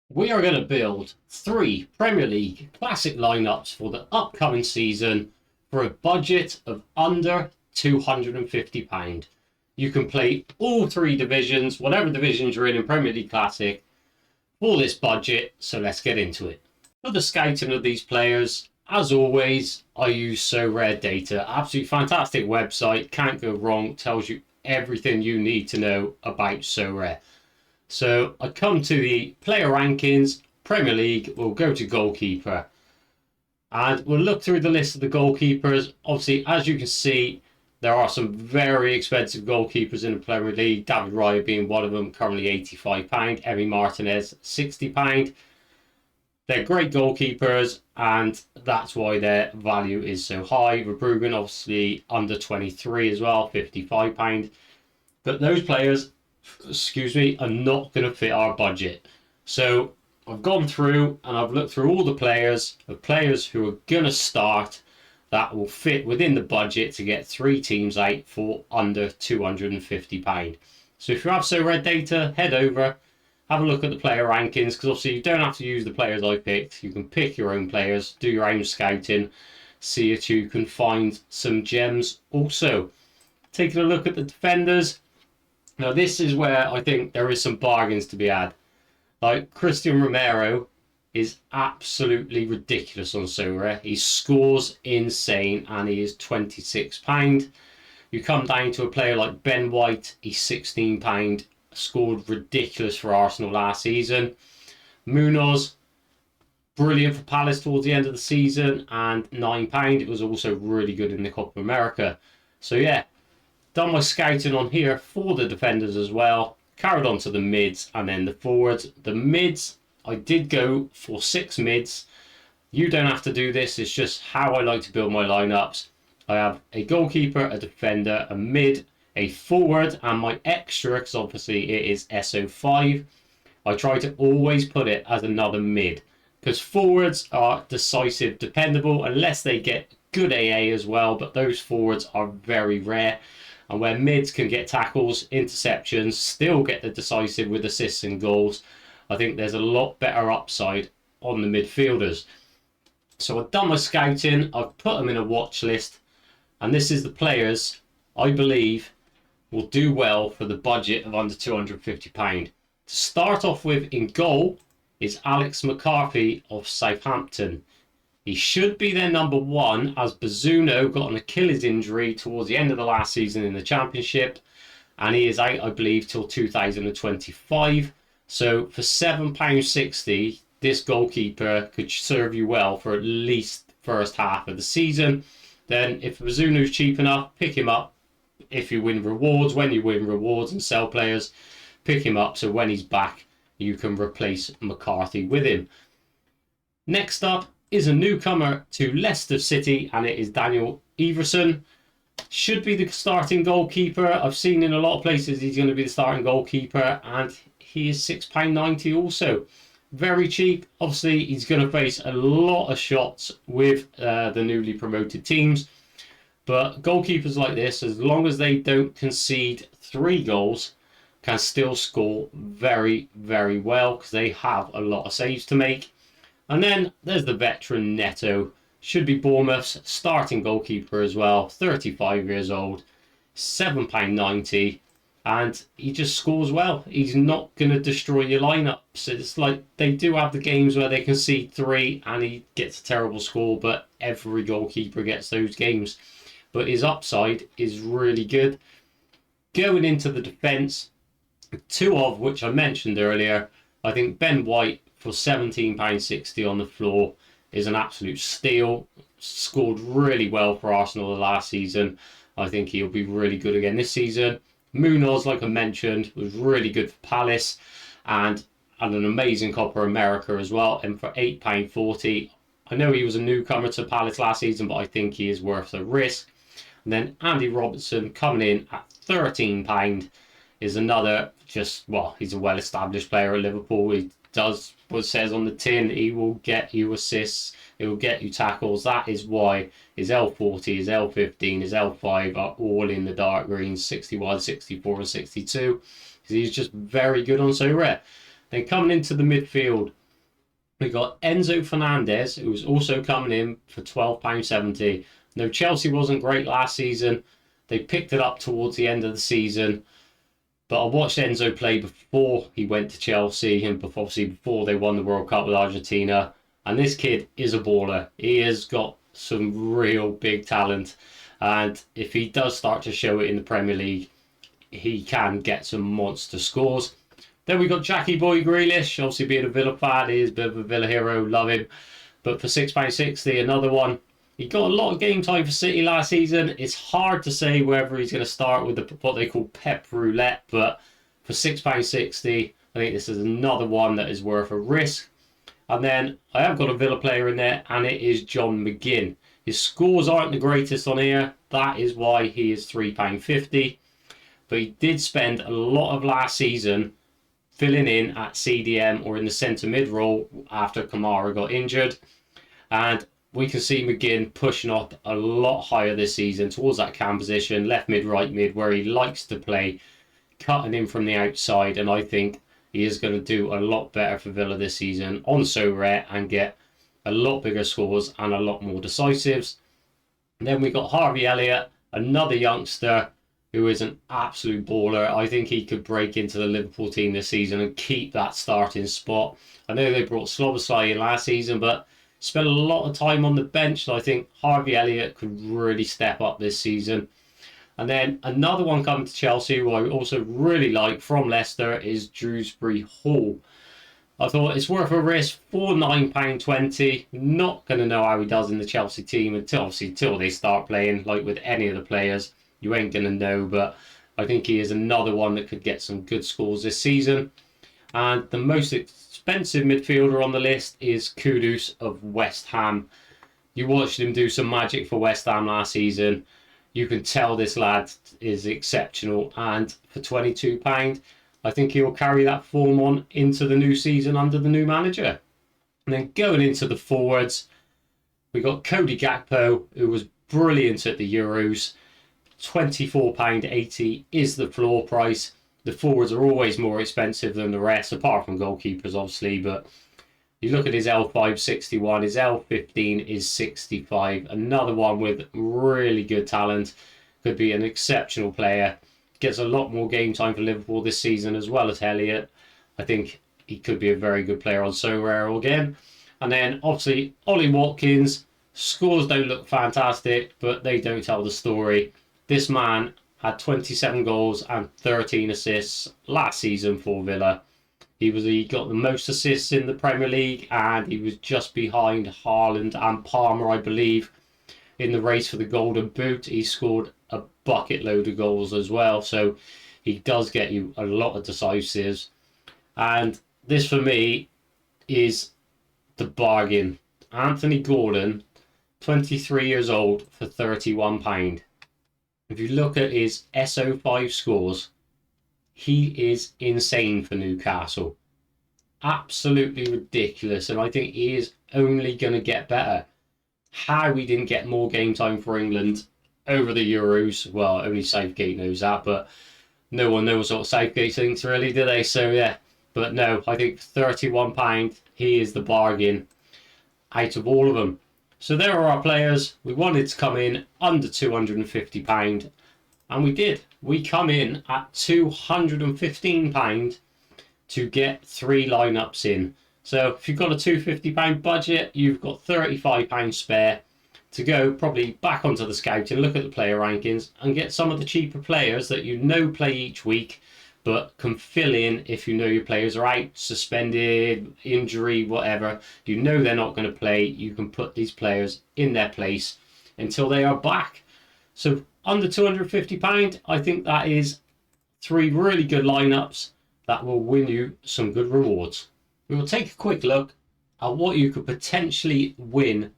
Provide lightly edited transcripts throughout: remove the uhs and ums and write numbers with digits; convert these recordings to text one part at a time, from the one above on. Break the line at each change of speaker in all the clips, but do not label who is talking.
We are going to build 3 Premier League classic lineups for the upcoming season for a budget of under £250. You can play all 3 divisions, whatever divisions you're in Premier League Classic, for this budget, so let's get into it. For the scouting of these players, as always, I use Sorare Data. Absolutely fantastic website, can't go wrong, tells you everything you need to know about Sorare. So I come to the player rankings, Premier League, we'll go to goalkeeper. And we'll look through the list of the goalkeepers. Obviously, as you can see, there are some very expensive goalkeepers in the Premier League. David Raya being one of them, currently £85. Emi Martinez, £60. They're great goalkeepers, and that's why their value is so high. Verbruggen, obviously, under 23 as well, £55. But those players, are not going to fit our budget. So I've gone through and I've looked through all the players who are going to start that will fit within the budget to get 3 teams out for under £250. So if you have Sorare Data, head over, have a look at the player rankings, because obviously you don't have to use the players I picked. You can pick your own players, do your own scouting, see if you can find some gems. Also, taking a look at the defenders. Now, this is where I think there is some bargains to be had. Like, Christian Romero is absolutely ridiculous on Sorare. He scores insane and he is £26. You come down to a player like Ben White, he's £16, scored ridiculous for Arsenal last season. Munoz, brilliant for Palace towards the end of the season, and £9. It was also really good in the Copa America. So yeah, done my scouting on here for the defenders as well. Carried on to the mids and then the forwards. The mids, I did go for 6 mids. You don't have to do this. It's just how I like to build my lineups. I have a goalkeeper, a defender, a mid, a forward, and my extra, because obviously it is SO5. I try to always put it as another mid, because forwards are decisive, dependable, unless they get good AA as well, but those forwards are very rare. And where mids can get tackles, interceptions, still get the decisive with assists and goals, I think there's a lot better upside on the midfielders. So I've done my scouting, I've put them in a watch list, and this is the players I believe will do well for the budget of under £250. To start off with in goal is Alex McCarthy of Southampton. He should be their number 1, as Bazunu got an Achilles injury towards the end of the last season in the Championship, and he is out, I believe, till 2025. So for £7.60, this goalkeeper could serve you well for at least the first half of the season. Then if Bazunu's cheap enough, pick him up. If you win rewards, when you win rewards and sell players, pick him up, so when he's back, you can replace McCarthy with him. Next up is a newcomer to Leicester City, and it is Daniel Everson. Should be the starting goalkeeper. I've seen in a lot of places he's going to be the starting goalkeeper, and he is £6.90 also. Very cheap. Obviously, he's going to face a lot of shots with the newly promoted teams. But goalkeepers like this, as long as they don't concede 3 goals, can still score very, very well, because they have a lot of saves to make. And then there's the veteran Neto. Should be Bournemouth's starting goalkeeper as well. 35 years old, £7.90. And he just scores well. He's not going to destroy your lineups. It's like they do have the games where they concede 3 and he gets a terrible score, but every goalkeeper gets those games. But his upside is really good. Going into the defence, 2 of which I mentioned earlier, I think Ben White for £17.60 on the floor is an absolute steal. Scored really well for Arsenal the last season. I think he'll be really good again this season. Munoz, like I mentioned, was really good for Palace and had an amazing Copa America as well. And for £8.40, I know he was a newcomer to Palace last season, but I think he is worth the risk. And then Andy Robertson coming in at £13 is another he's a well-established player at Liverpool. He does what says on the tin. He will get you assists, he will get you tackles. That is why his L40, his L15, his L5 are all in the dark greens, 61, 64 and 62, because he's just very good on Sorare. Then coming into the midfield, we got Enzo Fernandez, who was also coming in for £12.70. No, Chelsea wasn't great last season. They picked it up towards the end of the season. But I watched Enzo play before he went to Chelsea and obviously before they won the World Cup with Argentina. And this kid is a baller. He has got some real big talent. And if he does start to show it in the Premier League, he can get some monster scores. Then we got Jackie Boy Grealish, obviously being a Villa fan, he is a bit of a Villa hero, love him. But for £6.60, another one. He got a lot of game time for City last season. It's hard to say whether he's going to start with what they call Pep Roulette, but for £6.60, I think this is another one that is worth a risk. And then I have got a Villa player in there, and it is John McGinn. His scores aren't the greatest on here. That is why he is £3.50. But he did spend a lot of last season filling in at CDM or in the centre mid role after Kamara got injured. And we can see McGinn pushing up a lot higher this season towards that cam position, left mid, right mid, where he likes to play, cutting in from the outside. And I think he is going to do a lot better for Villa this season on Sorare and get a lot bigger scores and a lot more decisives. And then we got Harvey Elliott, another youngster who is an absolute baller. I think he could break into the Liverpool team this season and keep that starting spot. I know they brought Slobosly in last season, but spent a lot of time on the bench. So I think Harvey Elliott could really step up this season. And then another one coming to Chelsea, who I also really like from Leicester, is Dewsbury Hall. I thought it's worth a risk for £9.20. Not going to know how he does in the Chelsea team until they start playing. Like with any of the players, you ain't going to know. But I think he is another one that could get some good scores this season. And the most expensive midfielder on the list is Kudus of West Ham. You watched him do some magic for West Ham last season. You can tell this lad is exceptional. And for £22, I think he'll carry that form on into the new season under the new manager. And then going into the forwards, we got Cody Gakpo, who was brilliant at the Euros. £24.80 is the floor price. The forwards are always more expensive than the rest, apart from goalkeepers, obviously. But you look at his L5 61, his L15 is 65. Another one with really good talent. Could be an exceptional player. Gets a lot more game time for Liverpool this season as well as Elliott. I think he could be a very good player on Sorare again. And then obviously Ollie Watkins. Scores don't look fantastic, but they don't tell the story. This man had 27 goals and 13 assists last season for Villa. He got the most assists in the Premier League, and he was just behind Haaland and Palmer, I believe, in the race for the Golden Boot. He scored a bucket load of goals as well, so he does get you a lot of decisives. And this for me is the bargain. Anthony Gordon, 23 years old for £31. If you look at his SO5 scores, he is insane for Newcastle. Absolutely ridiculous, and I think he is only going to get better. How we didn't get more game time for England over the Euros, well, only Southgate knows that, but no one knows what Southgate thinks really, do they? So yeah, but no, I think £31, he is the bargain out of all of them. So there are our players. We wanted to come in under £250, and we did. We come in at £215 to get 3 lineups in. So if you've got a £250 budget, you've got £35 spare to go probably back onto the scouting, look at the player rankings, and get some of the cheaper players that you know play each week, but can fill in if you know your players are out, suspended, injury, whatever. You know they're not going to play. You can put these players in their place until they are back. So under £250, I think that is 3 really good lineups that will win you some good rewards. We will take a quick look at what you could potentially win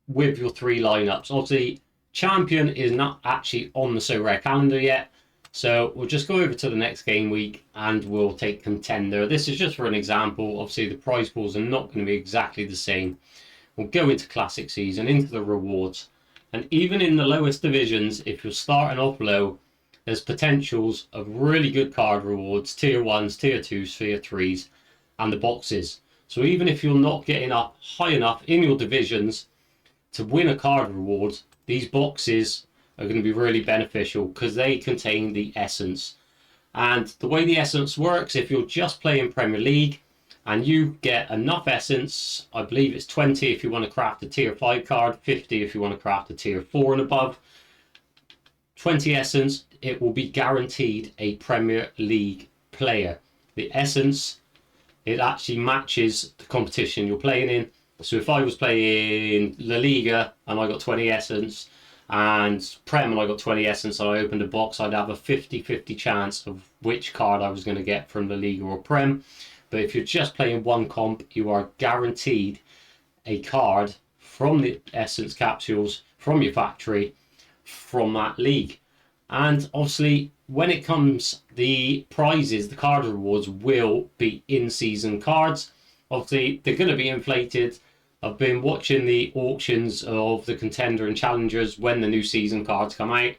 with your 3 lineups. Obviously, Champion is not actually on the Sorare calendar yet, so we'll just go over to the next game week and we'll take Contender. This is just for an example. Obviously, the prize pools are not going to be exactly the same. We'll go into Classic Season, into the rewards, and even in the lowest divisions, if you're starting off low, there's potentials of really good card rewards, tier 1s, tier 2s, tier 3s. and the boxes. So even if you're not getting up high enough in your divisions to win a card reward, these boxes are going to be really beneficial because they contain the essence. And the way the essence works, if you're just playing Premier League and you get enough essence, I believe it's 20 if you want to craft a tier 5 card, 50 if you want to craft a tier 4 and above, 20 essence, it will be guaranteed a Premier League player. The essence, it actually matches the competition you're playing in. So if I was playing La Liga and I got 20 essence, and Prem and I got 20 essence and I opened a box, I'd have a 50-50 chance of which card I was going to get from La Liga or Prem. But if you're just playing one comp, you are guaranteed a card from the essence capsules from your factory from that league. And obviously when it comes, the prizes, the card rewards will be in-season cards. Obviously they're going to be inflated. I've been watching the auctions of the contender and challengers when the new season cards come out,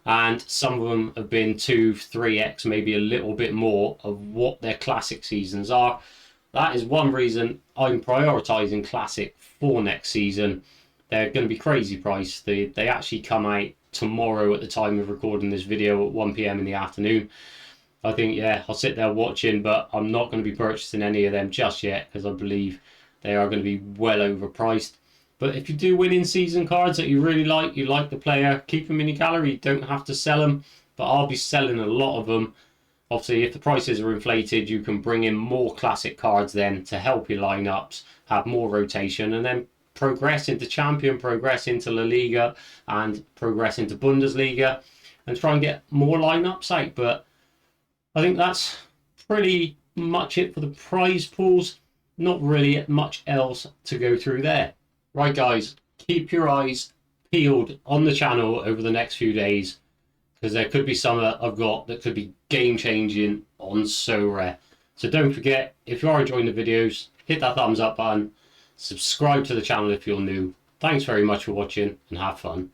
and some of them have been 2-3x, maybe a little bit more of what their classic seasons are. That is one reason I'm prioritizing classic for next season. They're going to be crazy priced. They actually come out tomorrow at the time of recording this video at 1 p.m. in the afternoon. I think, yeah, I'll sit there watching, but I'm not going to be purchasing any of them just yet because I believe they are going to be well overpriced. But if you do win in-season cards that you really like, you like the player, keep them in your gallery. You don't have to sell them, but I'll be selling a lot of them. Obviously, if the prices are inflated, you can bring in more classic cards then to help your lineups, have more rotation, and then progress into Champion, progress into La Liga, and progress into Bundesliga, and try and get more lineups out. But I think that's pretty much it for the prize pools. Not really much else to go through there. Right guys, keep your eyes peeled on the channel over the next few days, because there could be some that I've got that could be game changing on Sorare. So don't forget, if you are enjoying the videos, hit that thumbs up button, subscribe to the channel if you're new. Thanks very much for watching and have fun.